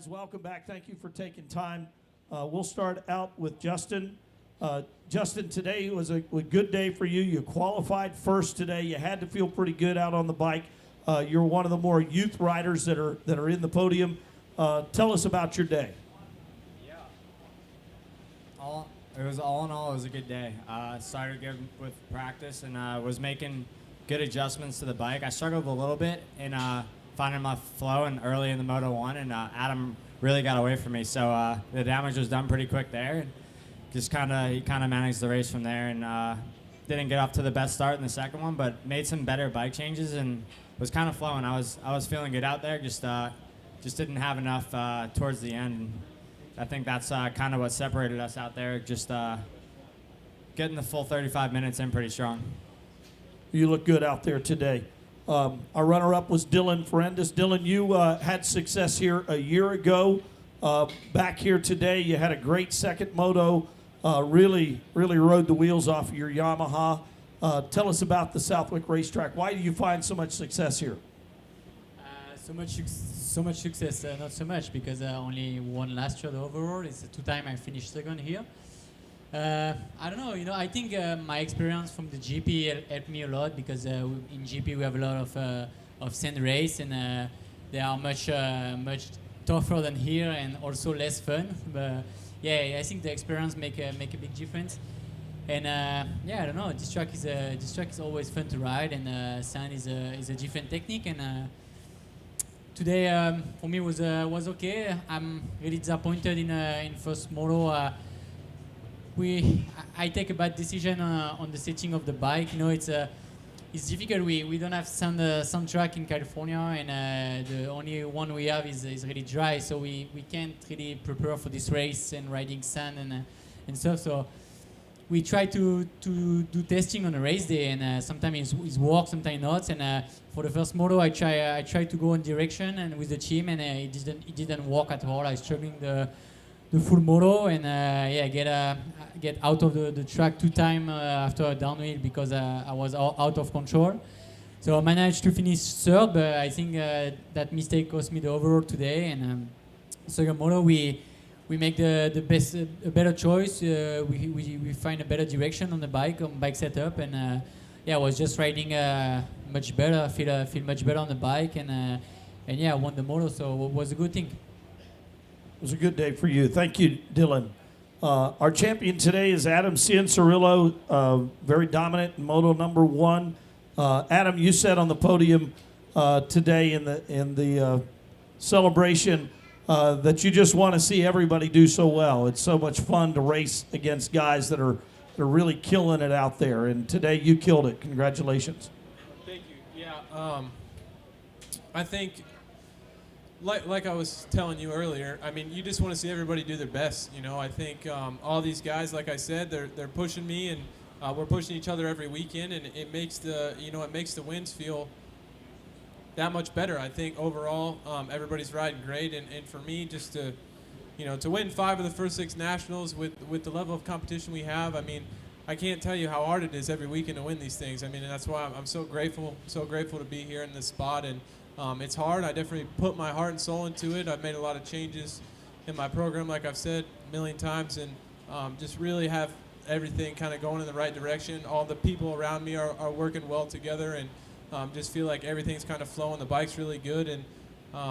guys. Welcome back. Thank you for taking time. We'll start out with Justin. Justin, today was a good day for you. You qualified first today. You had to feel pretty good out on the bike. You're one of the more youth riders that are in the podium. Tell us about your day. Yeah. All in all, it was a good day. Started good with practice and was making good adjustments to the bike. I struggled a little bit in finding my flow and early in the Moto 1, and Adam really got away from me. So the damage was done pretty quick there. And just he kind of managed the race from there, and didn't get off to the best start in the second one, but made some better bike changes and was kind of flowing. I was feeling good out there. Just didn't have enough towards the end. And I think that's kind of what separated us out there. Just getting the full 35 minutes in pretty strong. You look good out there today. Our runner-up was Dylan Ferrandis. Dylan, you had success here a year ago. Back here today, you had a great second moto. Really rode the wheels off of your Yamaha. Tell us about the Southwick racetrack. Why do you find so much success here? So much success, not so much, because I only won last year the overall. It's the 2 time I finished second here. I don't know, I think my experience from the GP helped me a lot, because in GP we have a lot of sand race, and they are much tougher than here and also less fun. But yeah, I think the experience make a big difference. And I don't know, this track is always fun to ride, and sand is a different technique. And today for me was okay. I'm really disappointed in first moto. I take a bad decision on the setting of the bike. It's difficult. We don't have sand track in California, and the only one we have is really dry. So we can't really prepare for this race and riding sand and stuff. So we try to do testing on a race day, and sometimes it works, sometimes not. And for the first moto, I try to go in direction and with the team, and it didn't work at all. I struggling the full moto, and get out of the track 2 times after a downhill, because I was out of control. So I managed to finish third, but I think that mistake cost me the overall today. And second moto, we make the best, a better choice. We find a better direction on the bike setup, and I was just riding much better. Feel much better on the bike, and I won the moto, so it was a good thing. It was a good day for you. Thank you, Dylan. Our champion today is Adam Cianciarulo, very dominant in moto number 1. Adam, you said on the podium today in the celebration that you just want to see everybody do so well. It's so much fun to race against guys that are really killing it out there. And today you killed it. Congratulations. Thank you. Yeah, I think, like I was telling you earlier, I mean, you just want to see everybody do their best. I think all these guys, like I said, they're pushing me, and we're pushing each other every weekend, and it makes the wins feel that much better. I think overall, everybody's riding great, and for me, just to win 5 of the first 6 nationals with the level of competition we have, I mean, I can't tell you how hard it is every weekend to win these things. I mean, and that's why I'm so grateful to be here in this spot. And it's hard. I definitely put my heart and soul into it. I've made a lot of changes in my program, like I've said a million times, and just really have everything kind of going in the right direction. All the people around me are working well together, and just feel like everything's kind of flowing. The bike's really good, and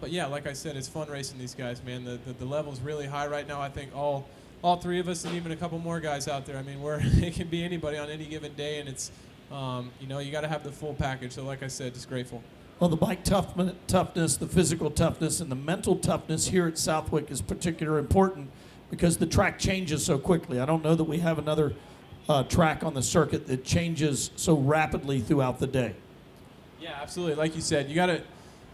but yeah, like I said, it's fun racing these guys, man. The level's really high right now. I think all 3 of us, and even a couple more guys out there. I mean, it can be anybody on any given day, and it's you got to have the full package. So like I said, just grateful. Well, the bike toughness, the physical toughness, and the mental toughness here at Southwick is particularly important, because the track changes so quickly. I don't know that we have another track on the circuit that changes so rapidly throughout the day. Yeah, absolutely. Like you said, you got to.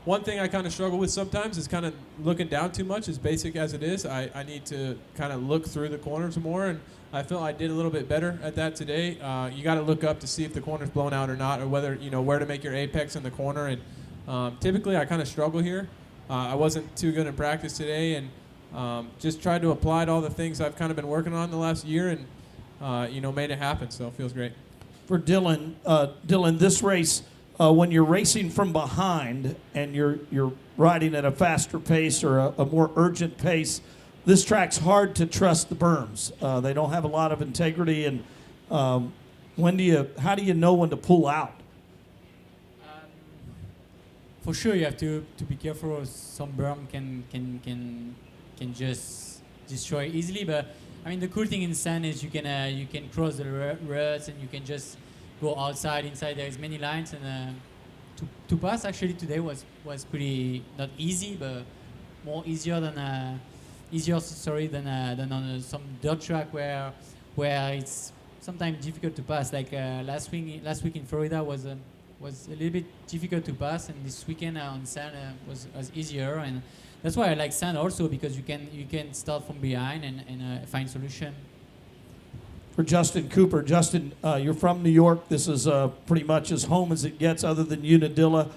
One thing I kind of struggle with sometimes is kind of looking down too much, as basic as it is. I need to kind of look through the corners more, and I feel I did a little bit better at that today. You got to look up to see if the corner's blown out or not, or whether, where to make your apex in the corner. And typically I kind of struggle here. I wasn't too good in practice today, and just tried to apply to all the things I've kind of been working on the last year, and made it happen. So it feels great. For Dylan, this race, when you're racing from behind and you're riding at a faster pace or a more urgent pace, this track's hard to trust the berms. They don't have a lot of integrity, and how do you know when to pull out? For sure, you have to be careful. Some berm can just destroy easily. But I mean, the cool thing in sand is you can cross the ruts and you can just go outside, inside. There is many lines, and to pass actually today was pretty not easy, but more easier than on some dirt track where it's sometimes difficult to pass. Like last week in Florida was a little bit difficult to pass, and this weekend on sand was easier, and that's why I like sand also, because you can start from behind and find solution. For Justin Cooper, Justin, you're from New York. This is pretty much as home as it gets, other than Unadilla.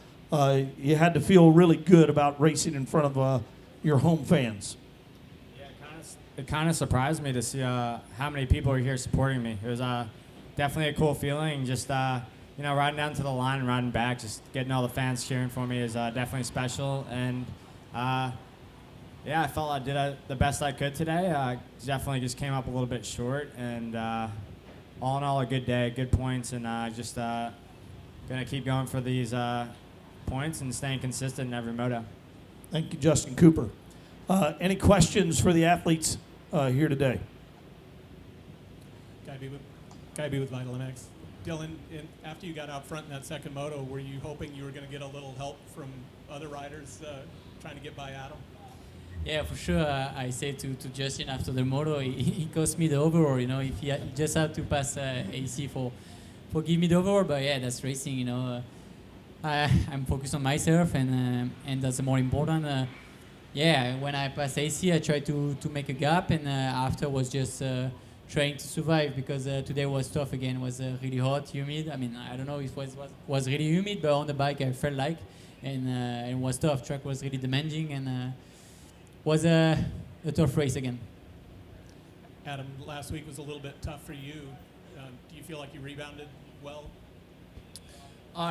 You had to feel really good about racing in front of your home fans. Yeah, it kind of surprised me to see how many people are here supporting me. It was definitely a cool feeling. Just riding down to the line and riding back, just getting all the fans cheering for me is definitely special. And I felt I did the best I could today. Definitely just came up a little bit short, and all in all, a good day, good points, and just gonna keep going for these points and staying consistent in every moto. Thank you, Justin Cooper. Any questions for the athletes here today? Guy B with Vital MX. Dylan, after you got out front in that second moto, were you hoping you were going to get a little help from other riders trying to get by Adam? Yeah, for sure. I said to Justin after the moto, he cost me the overall. If he just had to pass AC for give me the overall. But yeah, that's racing. I'm focused on myself, and that's more important. When I passed AC, I tried to make a gap, and after was just trying to survive, because today was tough again. It was really hot, humid. I mean, I don't know if it was really humid, but on the bike I felt like, and it was tough. Track was really demanding, and was a tough race again. Adam, last week was a little bit tough for you. Do you feel like you rebounded well?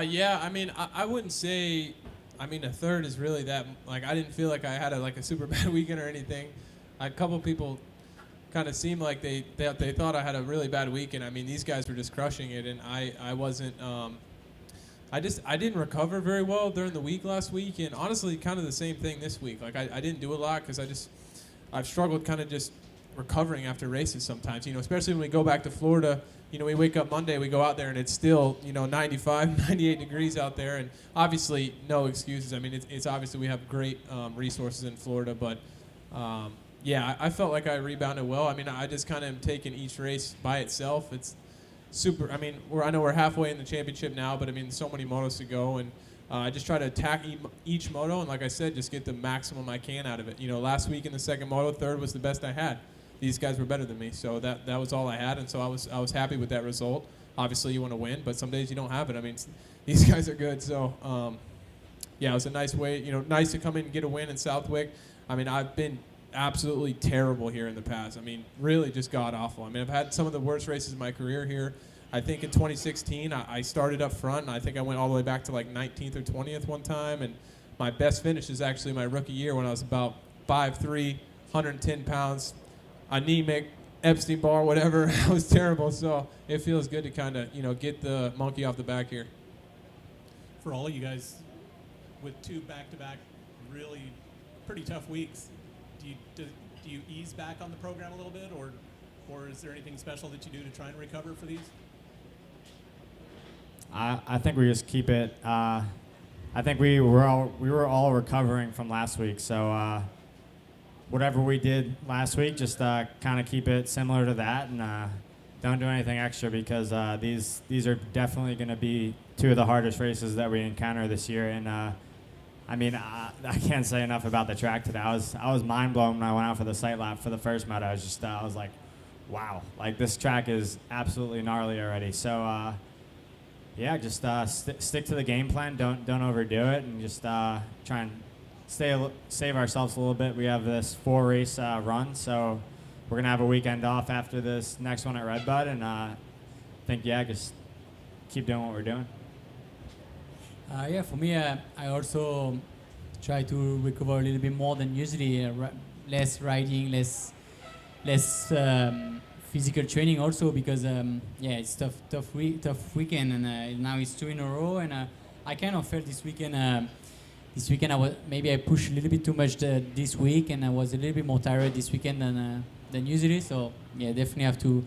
Yeah, I mean, I wouldn't say, I mean, a third is really that, like, I didn't feel like I had a super bad weekend or anything. A couple people kind of seemed like they thought I had a really bad weekend. I mean, these guys were just crushing it, and I wasn't, I didn't recover very well during the week last week, and honestly, kind of the same thing this week. Like, I didn't do a lot because I've struggled kind of just recovering after races sometimes, especially when we go back to Florida. We wake up Monday, we go out there, and it's still, 95, 98 degrees out there, and obviously no excuses. I mean, it's obviously we have great resources in Florida, but I felt like I rebounded well. I mean, I just kind of am taking each race by itself. It's super. I mean, I know we're halfway in the championship now, but I mean, so many motos to go, and I just try to attack each moto, and like I said, just get the maximum I can out of it. Last week in the second moto, third was the best I had. These guys were better than me, so that was all I had, and so I was happy with that result. Obviously, you want to win, but some days you don't have it. I mean, these guys are good, so it was a nice way. Nice to come in and get a win in Southwick. I mean, I've been absolutely terrible here in the past. I mean, really just god awful. I mean, I've had some of the worst races of my career here. I think in 2016 I started up front, and I think I went all the way back to like 19th or 20th one time, and my best finish is actually my rookie year when I was about 5'3", 110 pounds, anemic, Epstein Barr, whatever. I was terrible, so it feels good to kind of get the monkey off the back here. For all of you guys, with two back-to-back really pretty tough weeks, do you ease back on the program a little bit, or is there anything special that you do to try and recover for these? I think we just keep it. I think we were all recovering from last week, so whatever we did last week, just kind of keep it similar to that, and don't do anything extra, because these are definitely going to be two of the hardest races that we encounter this year, and I mean, I can't say enough about the track today. I was mind blown when I went out for the sight lap for the first moto. I was like, wow, like this track is absolutely gnarly already. So just stick to the game plan. Don't overdo it, and just try and save ourselves a little bit. We have this 4-race run, so we're gonna have a weekend off after this next one at Redbud, and I think just keep doing what we're doing. Yeah, for me, I also try to recover a little bit more than usually. Less riding, less physical training also because yeah, it's tough weekend, and now it's 2 in a row, and I kind of felt this weekend. This weekend I pushed a little bit too much this week, and I was a little bit more tired this weekend than usually. So yeah, definitely have to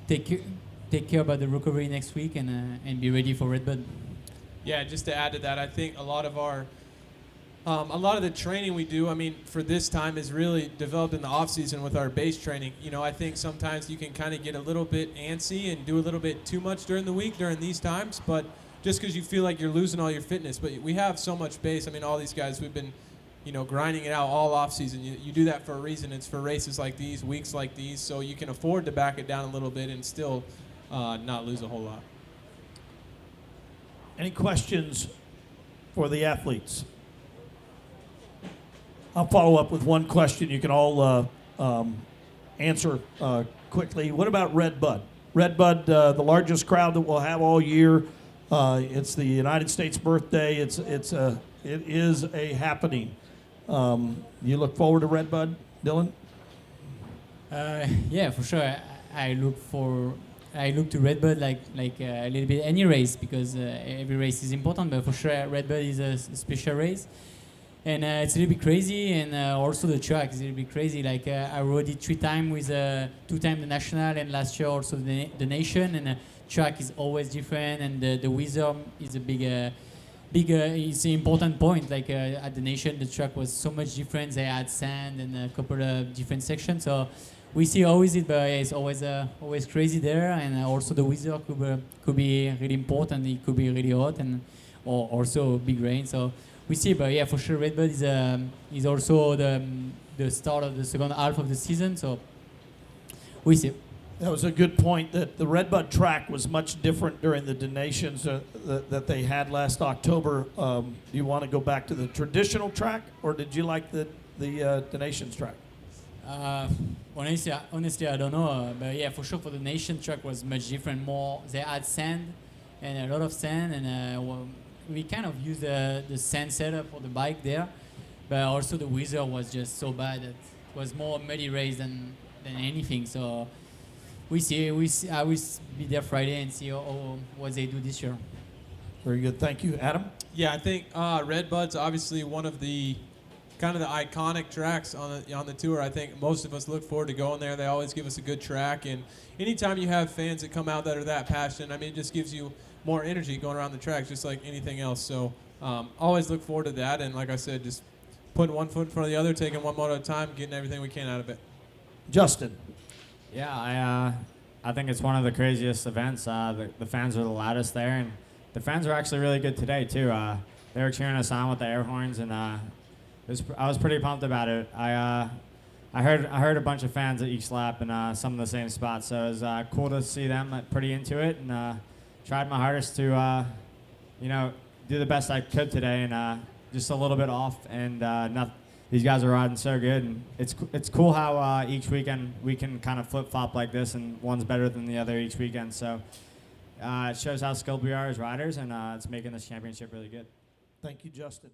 take care about the recovery next week and be ready for Redbud. Yeah, just to add to that, I think a lot of the training we do, I mean, for this time is really developed in the off season with our base training. You know, I think sometimes you can kind of get a little bit antsy and do a little bit too much during the week during these times, but just because you feel like you're losing all your fitness. But we have so much base. I mean, all these guys, we've been, grinding it out all off season. You do that for a reason. It's for races like these, weeks like these, so you can afford to back it down a little bit and still not lose a whole lot. Any questions for the athletes? I'll follow up with one question you can all answer quickly. What about Redbud? Redbud, the largest crowd that we'll have all year. It's the United States birthday. It is a happening. You look forward to Redbud, Dylan? Yeah, for sure. I look to Redbud like a little bit any race because every race is important, but for sure Redbud is a special race. And it's a little bit crazy, and also the track is a little bit crazy. Like I rode it 3 times with 2 times the national, and last year also the nation. And track is always different, and the weather is a big. It's an important point. Like at the nation, the track was so much different. They had sand and a couple of different sections. So we see always it, but it's always crazy there. And also the weather could be really important. It could be really hot or also big rain. So we see, but yeah, for sure, Redbud is also the start of the second half of the season. So we see. That was a good point, that the Redbud track was much different during the donations that they had last October. Do you want to go back to the traditional track, or did you like the donations track? Honestly, I don't know. But yeah, for sure, for the nation track was much different. More, they had sand and a lot of sand, and we kind of used the sand setup for the bike there. But also the weather was just so bad that it was more muddy race than anything. So we see. I will be there Friday and see what they do this year. Very good. Thank you. Adam? Yeah, I think Redbud's obviously one of the kind of the iconic tracks on the tour. I think most of us look forward to going there. They always give us a good track, and anytime you have fans that come out that are that passionate, I mean, it just gives you more energy going around the tracks, just like anything else. So always look forward to that, and like I said, just putting one foot in front of the other, taking one moto at a time, getting everything we can out of it. Justin? Yeah, I think it's one of the craziest events. The fans are the loudest there, and the fans were actually really good today too. They were cheering us on with the air horns, and I was pretty pumped about it. I heard a bunch of fans at each lap and some of the same spots, so it was cool to see them pretty into it, and tried my hardest to do the best I could today, and just a little bit off, and these guys are riding so good, and it's cool how each weekend we can kind of flip-flop like this, and one's better than the other each weekend. So it shows how skilled we are as riders, and it's making this championship really good. Thank you, Justin.